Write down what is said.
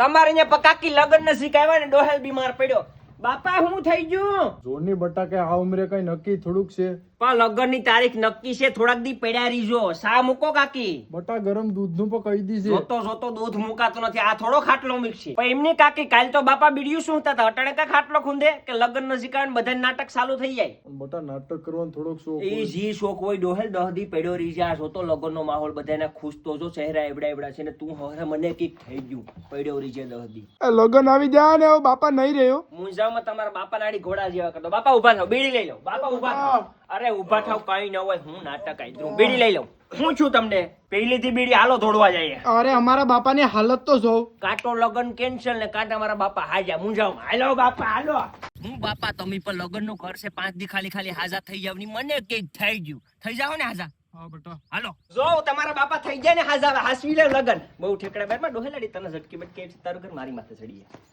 તમારે અહીંયા પકાકી લગન ન શીખાવ્યા ને ડોહેલ બીમાર પડ્યો. બાપા હું થઈ ગયું? જોરની બટા કે આ ઉંમરે કઈ નક્કી થોડુંક છે. પણ લગન ની તારીખ નક્કી છે, થોડાક દી પડ્યા રીજો. સા મૂકો કાકી. બટા ગરમ દૂધ નું પણ કહી દીધે. જોતો દૂધ મુકાતો નથી. આ થોડો ખાટલો મિક્સી. પણ એમની કાકી કાલ તો બાપા બીડીયું શું હતા અટાણે કા ખાટલો ખૂંદે કે લગન ન શીખાવે બધા નાટક ચાલુ થઈ જાય. બટા નાટક કરવાનો થોડોક શોખ એ જી શોખ હોય ડોહેલ 10 દી પડ્યો રીજા. જોતો લગન નો માહોલ બધાને ખુશ તો જો ચહેરા એવડા છે ને તું હવે મને કઈક થઈ ગયું પડ્યો રીજે 10 દી. લગન આવી જાય ને બાપા નહીં રહ્યો. મુંજામાં તમારા બાપા નાડી ઘોડા જેવા કરતો. બાપા ઉભા થાવ, બીડી લઈ લો. બાપા ઉભા થાવ. અરે ઉભા થાવ, કઈ ન હોય. હું નાટક આઈ બીડી લઈ લઉં. હું છું તમને પહેલી થી બીડી હાલો તોડવા જઈએ. અરે અમારા બાપાની હાલત તો જોવ. કાંટો લગન કેન્સલ ને કાંટા મારા બાપા હાજા મુંજાવ. હાલો બાપા હાલો. હું બાપા તમે પણ લગન નું ઘર છે 5 દી ખાલી હાજા થઈ જાવ ની મને કઈક થઈ ગયું. થઈ જાવ ને હાજા. હા બટા હાલો જો તમારા બાપા થઈ જાય ને હાજા હાસવી લે લગન. બહુ ઠેકડા બેરમાં ડોહેલાડી તને ઝટકી બટકી તારું ઘર મારી માથે ચડી જાય.